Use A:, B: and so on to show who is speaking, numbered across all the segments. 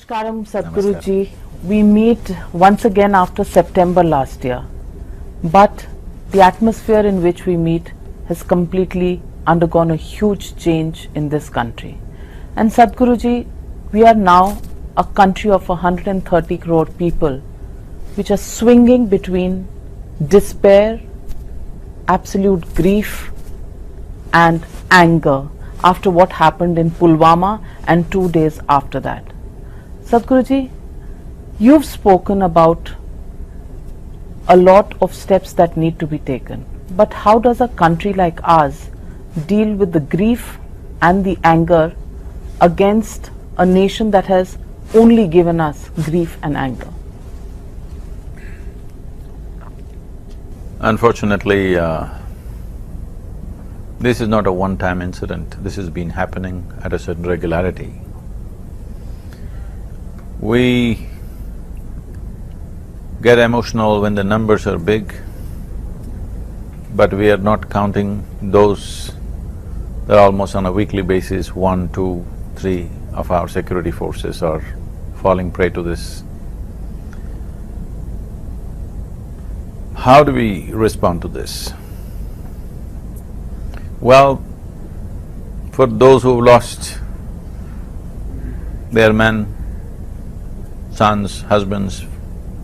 A: Namaskaram, Sadhguruji. We meet once again after September last year, but the atmosphere in which we meet has completely undergone a huge change in this country. And Sadhguruji, we are now a country of 130 crore people, which are swinging between despair, absolute grief and anger after what happened in Pulwama and 2 days after that. Sadhguruji, you've spoken about a lot of steps that need to be taken, but how does a country like ours deal with the grief and the anger against a nation that has only given us grief and anger?
B: Unfortunately, this is not a one-time incident. This has been happening at a certain regularity. We get emotional when the numbers are big, but we are not counting those that almost on a weekly basis, 1, 2, 3 of our security forces are falling prey to this. How do we respond to this? Well, for those who've lost their men, sons, husbands,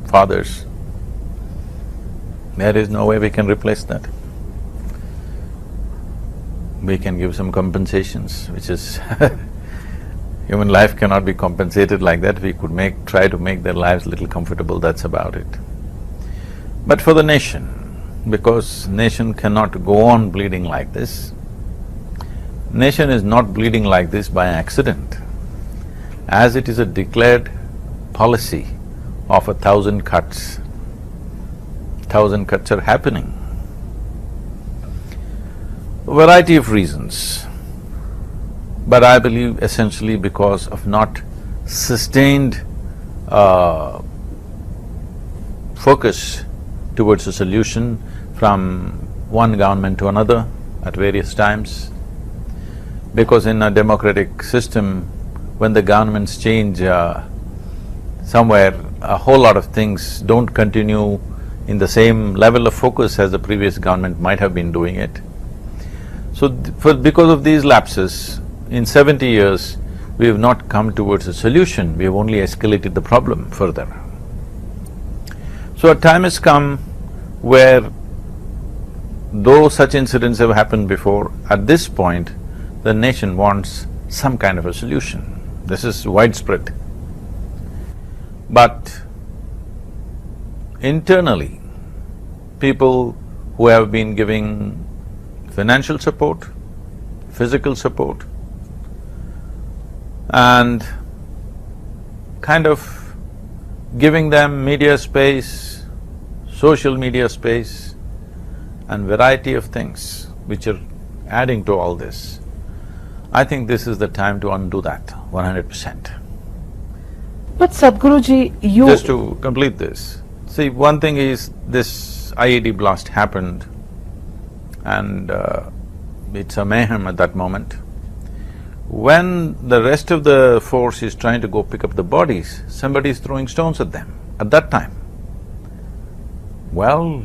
B: fathers, there is no way we can replace that. We can give some compensations, which is human life cannot be compensated like that. We could try to make their lives a little comfortable, that's about it. But for the nation, because nation cannot go on bleeding like this, nation is not bleeding like this by accident, as it is a declared policy of 1,000 cuts. 1,000 cuts are happening. A variety of reasons, but I believe essentially because of not sustained focus towards a solution from one government to another at various times. Because in a democratic system, when the governments change somewhere, a whole lot of things don't continue in the same level of focus as the previous government might have been doing it. So, because of these lapses, in 70 years, we have not come towards a solution, we have only escalated the problem further. So a time has come where, though such incidents have happened before, at this point, the nation wants some kind of a solution. This is widespread. But internally, people who have been giving financial support, physical support, and kind of giving them media space, social media space, and variety of things which are adding to all this, I think this is the time to undo that 100%.
A: But Sadhguruji, you…
B: Just to complete this, see, one thing is this IED blast happened and it's a mayhem at that moment. When the rest of the force is trying to go pick up the bodies, somebody is throwing stones at them at that time. Well,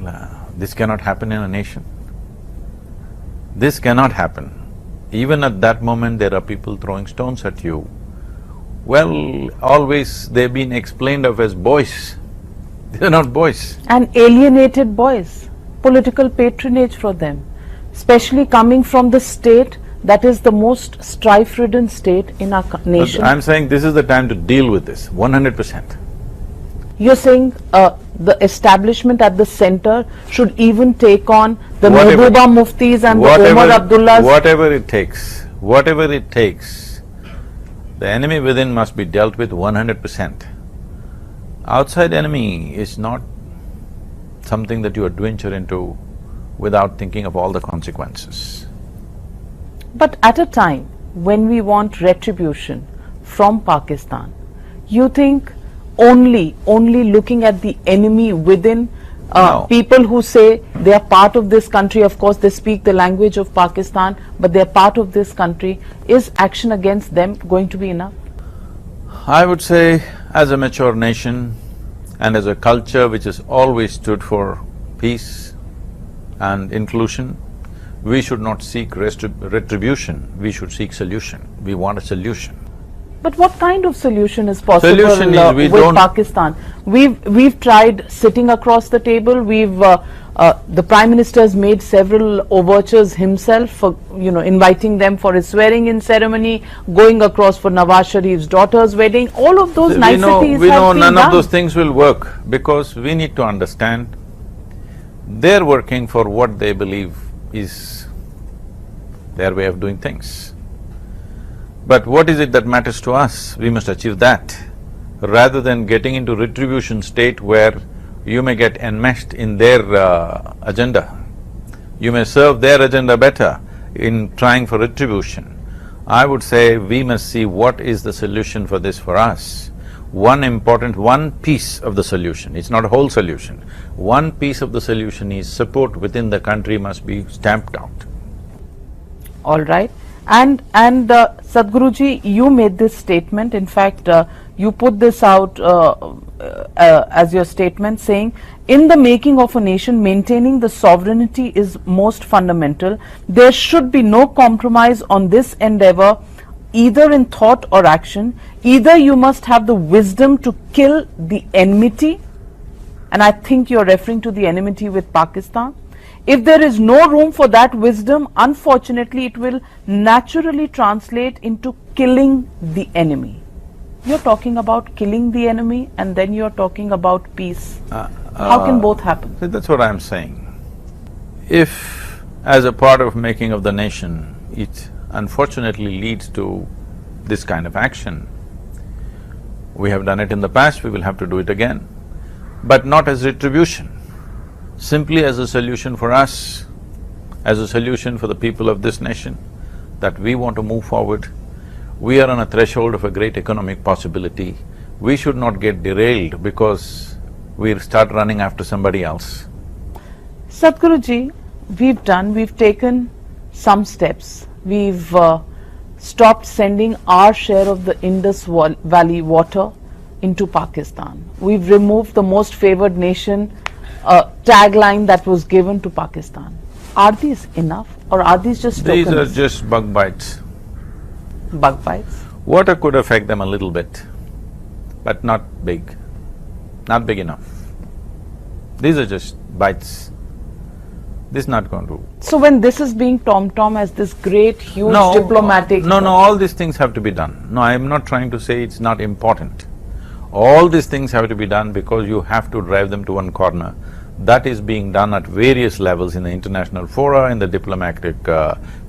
B: this cannot happen in a nation. This cannot happen. Even at that moment, there are people throwing stones at you. Well, always they've been explained of as boys. They're not boys.
A: And alienated boys, political patronage for them, especially coming from the state that is the most strife-ridden state in our nation.
B: But I'm saying this is the time to deal with this, 100%.
A: You're saying the establishment at the center should even take on the Mehbooba Muftis and the Omar Abdullahs?
B: Whatever it takes, the enemy within must be dealt with 100%. Outside enemy is not something that you adventure into without thinking of all the consequences.
A: But at a time when we want retribution from Pakistan, you think only looking at the enemy within,
B: No.
A: people who say they are part of this country, of course they speak the language of Pakistan, but they are part of this country, is action against them going to be enough?
B: I would say, as a mature nation and as a culture which has always stood for peace and inclusion, we should not seek retribution, we should seek solution. We want a solution.
A: But what kind of solution is possible
B: Solution is we
A: with
B: don't-
A: Pakistan? We've tried sitting across the table. The Prime Minister has made several overtures himself for inviting them for his swearing-in ceremony, going across for Nawaz Sharif's daughter's wedding. All of those niceties
B: We know
A: have been
B: none
A: done.
B: of those things will work because we need to understand they're working for what they believe is their way of doing things. But what is it that matters to us? We must achieve that, rather than getting into retribution state where you may get enmeshed in their agenda. You may serve their agenda better in trying for retribution. I would say we must see what is the solution for this for us. One piece of the solution, it's not a whole solution. One piece of the solution is support within the country must be stamped out.
A: All right. And Sadhguruji, you made this statement. In fact, you put this out as your statement, saying, in the making of a nation, maintaining the sovereignty is most fundamental. There should be no compromise on this endeavor, either in thought or action. Either you must have the wisdom to kill the enmity, and I think you're referring to the enmity with Pakistan. If there is no room for that wisdom, unfortunately it will naturally translate into killing the enemy. You're talking about killing the enemy and then you're talking about peace. How can both happen?
B: See, that's what I'm saying. If, as a part of making of the nation, it unfortunately leads to this kind of action, we have done it in the past, we will have to do it again, but not as retribution. Simply as a solution for us, as a solution for the people of this nation, that we want to move forward. We are on a threshold of a great economic possibility. We should not get derailed because we'll start running after somebody else.
A: Sadhguruji, we've taken some steps. We've stopped sending our share of the Indus Valley water into Pakistan. We've removed the most favored nation tagline that was given to Pakistan. Are these enough or are these just tokens?
B: These are just bug bites.
A: Bug bites?
B: Water could affect them a little bit, but not big, not big enough. These are just bites. This is not going to…
A: So when this is being tom-tom as this great, huge diplomatic…
B: No, all these things have to be done. No, I am not trying to say it's not important. All these things have to be done because you have to drive them to one corner. That is being done at various levels in the international fora, in the diplomatic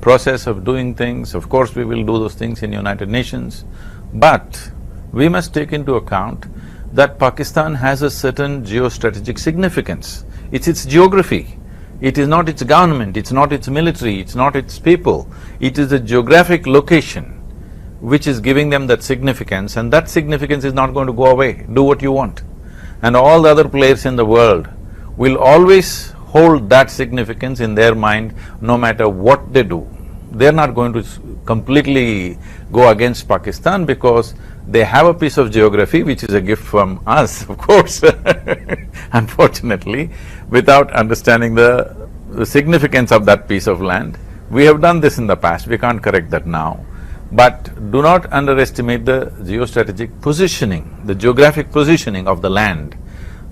B: process of doing things. Of course, we will do those things in United Nations. But we must take into account that Pakistan has a certain geostrategic significance. It's its geography. It is not its government, it's not its military, it's not its people. It is the geographic location which is giving them that significance, and that significance is not going to go away. Do what you want. And all the other players in the world will always hold that significance in their mind no matter what they do. They're not going to completely go against Pakistan because they have a piece of geography which is a gift from us, of course, unfortunately, without understanding the significance of that piece of land. We have done this in the past, we can't correct that now. But do not underestimate the geostrategic positioning, the geographic positioning of the land,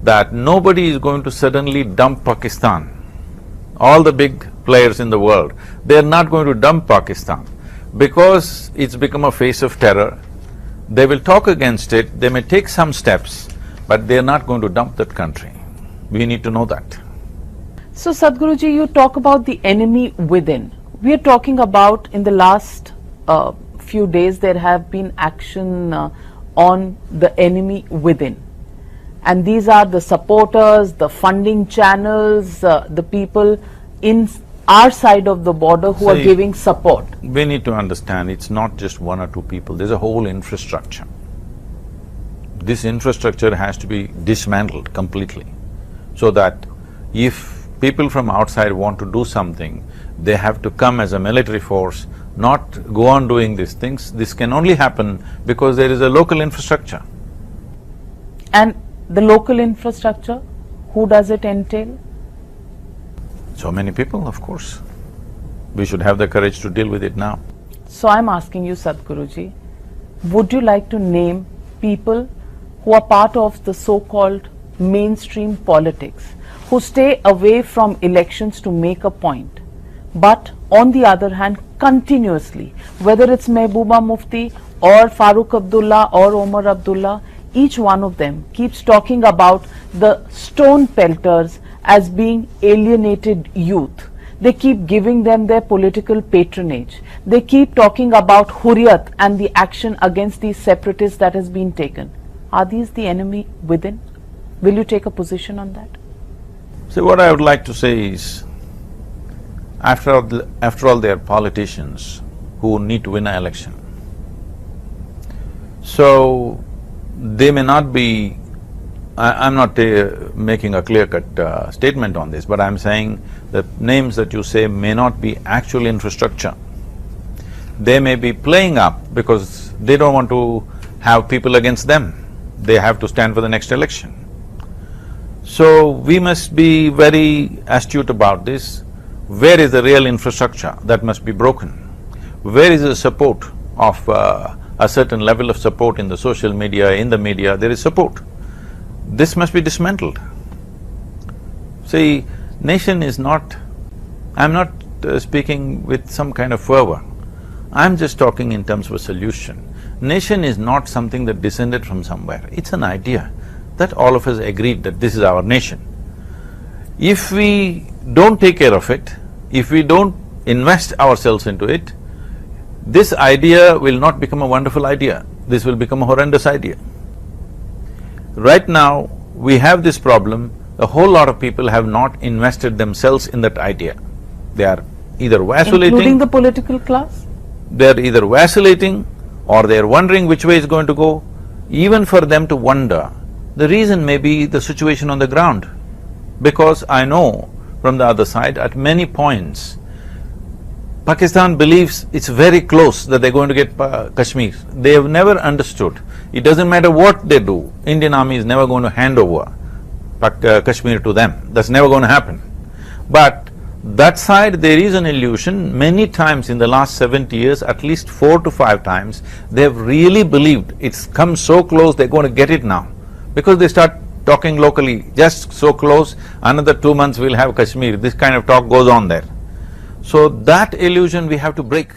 B: that nobody is going to suddenly dump Pakistan. All the big players in the world, they're not going to dump Pakistan because it's become a face of terror. They will talk against it, they may take some steps, but they're not going to dump that country. We need to know that.
A: So Sadhguruji, you talk about the enemy within. We are talking about in the last few days there have been action on the enemy within. And these are the supporters, the funding channels, the people in our side of the border who are giving support.
B: We need to understand it's not just one or two people, there's a whole infrastructure. This infrastructure has to be dismantled completely, so that if people from outside want to do something, they have to come as a military force, not go on doing these things. This can only happen because there is a local infrastructure.
A: And the local infrastructure, who does it entail?
B: So many people, of course. We should have the courage to deal with it now.
A: So I'm asking you, Sadhguruji, would you like to name people who are part of the so-called mainstream politics, who stay away from elections to make a point, but on the other hand, continuously, whether it's Mehbooba Mufti or Farooq Abdullah or Omar Abdullah, each one of them keeps talking about the stone pelters as being alienated youth. They keep giving them their political patronage. They keep talking about Hurriyat and the action against these separatists that has been taken. Are these the enemy within? Will you take a position on that?
B: See, what I would like to say is, after all, they are politicians who need to win an election. So, they may not be… I'm not making a clear-cut statement on this, but I'm saying the names that you say may not be actual infrastructure. They may be playing up because they don't want to have people against them. They have to stand for the next election. So, we must be very astute about this. Where is the real infrastructure that must be broken? Where is the support of a certain level of support in the social media, in the media, there is support. This must be dismantled. See, nation is not… I'm not speaking with some kind of fervor. I'm just talking in terms of a solution. Nation is not something that descended from somewhere, it's an idea that all of us agreed that this is our nation. If we don't take care of it, if we don't invest ourselves into it, this idea will not become a wonderful idea, this will become a horrendous idea. Right now, we have this problem, a whole lot of people have not invested themselves in that idea. They are either vacillating…
A: Including the political class?
B: They are either vacillating or they are wondering which way it's going to go. Even for them to wonder, the reason may be the situation on the ground. Because I know from the other side, at many points, Pakistan believes it's very close that they're going to get Kashmir. They have never understood. It doesn't matter what they do, Indian army is never going to hand over Kashmir to them. That's never going to happen. But that side, there is an illusion. Many times in the last 70 years, at least 4 to 5 times, they've really believed it's come so close, they're going to get it now. Because they start talking locally, just so close, another 2 months we'll have Kashmir, this kind of talk goes on there. So that illusion we have to break.